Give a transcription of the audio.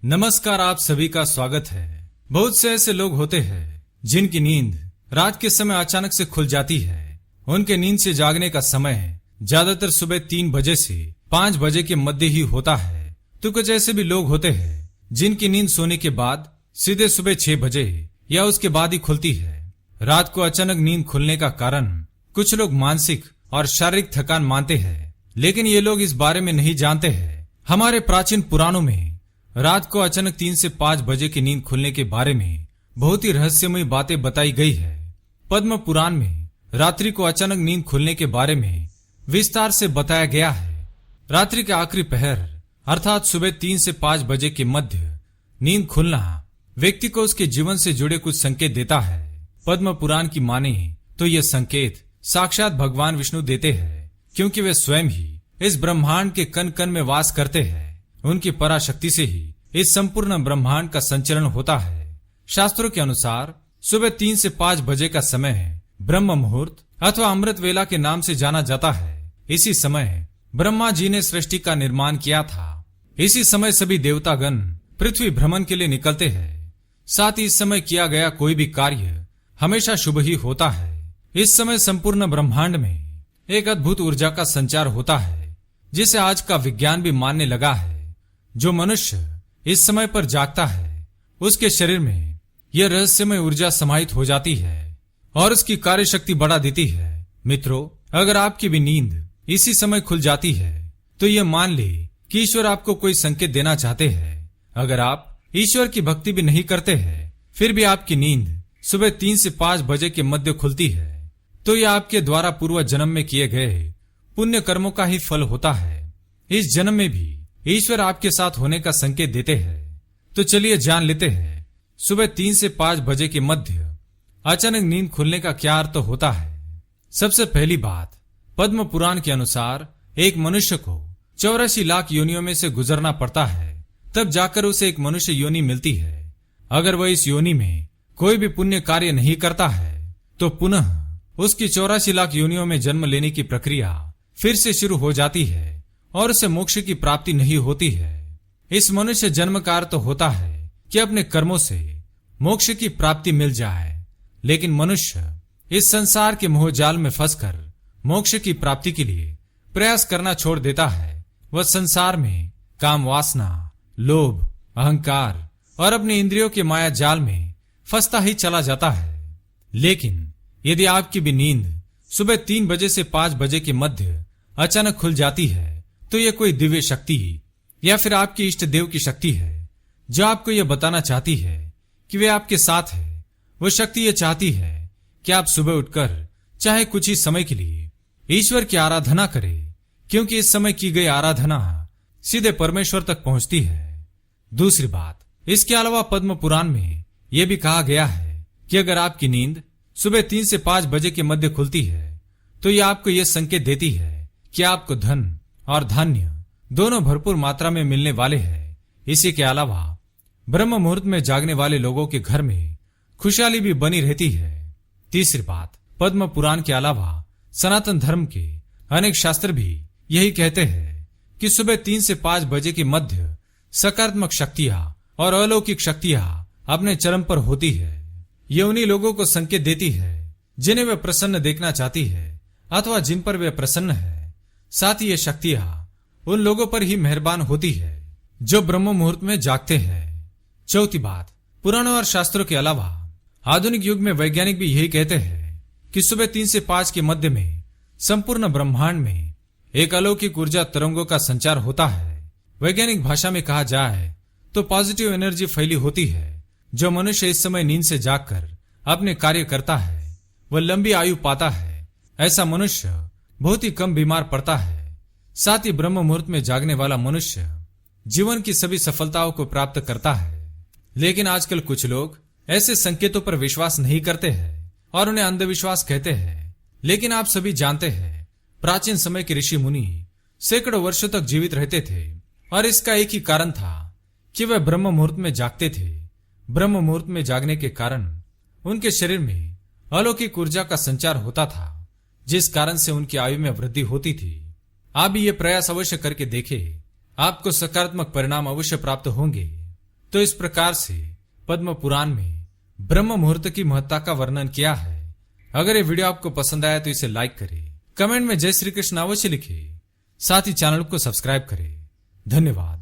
नमस्कार, आप सभी का स्वागत है। बहुत से ऐसे लोग होते हैं जिनकी नींद रात के समय अचानक से खुल जाती है। उनके नींद से जागने का समय ज्यादातर सुबह 3 बजे से 5 बजे के मध्य ही होता है। तो कुछ ऐसे भी लोग होते हैं जिनकी नींद सोने के बाद सीधे सुबह 6 बजे या उसके बाद ही खुलती है। रात को अचानक नींद खुलने का कारण कुछ लोग मानसिक और शारीरिक थकान मानते हैं, लेकिन ये लोग इस बारे में नहीं जानते हैं। हमारे प्राचीन पुराणों में रात को अचानक 3 से 5 बजे की नींद खुलने के बारे में बहुत ही रहस्यमय बातें बताई गई है। पद्म पुराण में रात्रि को अचानक नींद खुलने के बारे में विस्तार से बताया गया है। रात्रि के आखिरी पहर अर्थात सुबह 3 से 5 बजे के मध्य नींद खुलना व्यक्ति को उसके जीवन से जुड़े कुछ संकेत देता है। पद्म पुराण की माने तो ये संकेत साक्षात भगवान विष्णु देते हैं, क्योंकि वे स्वयं ही इस ब्रह्मांड के कण कण में वास करते हैं। उनकी पराशक्ति से ही इस संपूर्ण ब्रह्मांड का संचलन होता है। शास्त्रों के अनुसार सुबह 3 से 5 बजे का समय ब्रह्म मुहूर्त अथवा अमृत वेला के नाम से जाना जाता है। इसी समय ब्रह्मा जी ने सृष्टि का निर्माण किया था। इसी समय सभी देवतागण पृथ्वी भ्रमण के लिए निकलते हैं। साथ ही इस समय किया गया कोई भी कार्य हमेशा शुभ ही होता है। इस समय संपूर्ण ब्रह्मांड में एक अद्भुत ऊर्जा का संचार होता है, जिसे आज का विज्ञान भी मानने लगा है। जो मनुष्य इस समय पर जागता है उसके शरीर में यह रहस्यमय ऊर्जा समाहित हो जाती है और उसकी कार्य शक्ति बढ़ा देती है। मित्रों, अगर आपकी भी नींद इसी समय खुल जाती है तो यह मान ले कि ईश्वर आपको कोई संकेत देना चाहते हैं। अगर आप ईश्वर की भक्ति भी नहीं करते हैं फिर भी आपकी नींद सुबह 3 से 5 बजे के मध्य खुलती है, तो यह आपके द्वारा पूर्व जन्म में किए गए पुण्य कर्मों का ही फल होता है। इस जन्म में भी ईश्वर आपके साथ होने का संकेत देते हैं। तो चलिए जान लेते हैं सुबह 3 से 5 बजे के मध्य अचानक नींद खुलने का क्या अर्थ होता है। सबसे पहली बात, पद्म पुराण के अनुसार एक मनुष्य को 84 लाख योनियों में से गुजरना पड़ता है, तब जाकर उसे एक मनुष्य योनि मिलती है। अगर वह इस योनि में कोई भी पुण्य कार्य नहीं करता है तो पुनः उसकी 84 लाख योनियों में जन्म लेने की प्रक्रिया फिर से शुरू हो जाती है और उसे मोक्ष की प्राप्ति नहीं होती है। इस मनुष्य जन्म का अर्थ होता है कि अपने कर्मों से मोक्ष की प्राप्ति मिल जाए, लेकिन मनुष्य इस संसार के मोहजाल में फंसकर मोक्ष की प्राप्ति के लिए प्रयास करना छोड़ देता है। वह संसार में काम वासना, लोभ, अहंकार और अपने इंद्रियों के माया जाल में फंसता ही चला जाता है। लेकिन यदि आपकी भी नींद सुबह 3 बजे से 5 बजे के मध्य अचानक खुल जाती है तो यह कोई दिव्य शक्ति या फिर आपके इष्ट देव की शक्ति है जो आपको यह बताना चाहती है कि वे आपके साथ है। वो शक्ति यह चाहती है कि आप सुबह उठकर चाहे कुछ ही समय के लिए ईश्वर की आराधना करें, क्योंकि इस समय की गई आराधना सीधे परमेश्वर तक पहुंचती है। दूसरी बात, इसके अलावा पद्म पुराण में यह भी कहा गया है कि अगर आपकी नींद सुबह 3 से 5 बजे के मध्य खुलती है तो यह आपको यह संकेत देती है कि आपको धन और धान्य दोनों भरपूर मात्रा में मिलने वाले हैं। इसी के अलावा ब्रह्म मुहूर्त में जागने वाले लोगों के घर में खुशहाली भी बनी रहती है। तीसरी बात, पद्म पुराण के अलावा सनातन धर्म के अनेक शास्त्र भी यही कहते हैं कि सुबह 3 से 5 बजे के मध्य सकारात्मक शक्तियां और अलौकिक शक्तियां अपने चरम पर होती है। ये उन्हीं लोगों को संकेत देती है जिन्हें वे प्रसन्न देखना चाहती है अथवा जिन पर वे प्रसन्न है। साथ ही ये शक्तियां उन लोगों पर ही मेहरबान होती है जो ब्रह्म मुहूर्त में जागते हैं। चौथी बात, पुराणों और शास्त्रों के अलावा आधुनिक युग में वैज्ञानिक भी यही कहते हैं कि सुबह 3 से 5 के मध्य में संपूर्ण ब्रह्मांड में एक अलौकिक ऊर्जा तरंगों का संचार होता है। वैज्ञानिक भाषा में कहा जाए तो पॉजिटिव एनर्जी फैली होती है। जो मनुष्य इस समय नींद से जागकर अपने कार्य करता है वह लंबी आयु पाता है। ऐसा मनुष्य बहुत ही कम बीमार पड़ता है। साथ ही ब्रह्म मुहूर्त में जागने वाला मनुष्य जीवन की सभी सफलताओं को प्राप्त करता है। लेकिन आजकल कुछ लोग ऐसे संकेतों पर विश्वास नहीं करते हैं और उन्हें अंधविश्वास कहते हैं। लेकिन आप सभी जानते हैं प्राचीन समय के ऋषि मुनि सैकड़ों वर्षों तक जीवित रहते थे और इसका एक ही कारण था कि वह ब्रह्म मुहूर्त में जागते थे। ब्रह्म मुहूर्त में जागने के कारण उनके शरीर में अलौकिक ऊर्जा का संचार होता था, जिस कारण से उनकी आयु में वृद्धि होती थी। आप भी ये प्रयास अवश्य करके देखें, आपको सकारात्मक परिणाम अवश्य प्राप्त होंगे। तो इस प्रकार से पद्म पुराण में ब्रह्म मुहूर्त की महत्ता का वर्णन किया है। अगर ये वीडियो आपको पसंद आया तो इसे लाइक करें, कमेंट में जय श्री कृष्ण अवश्य लिखें, साथ ही चैनल को सब्सक्राइब करें। धन्यवाद।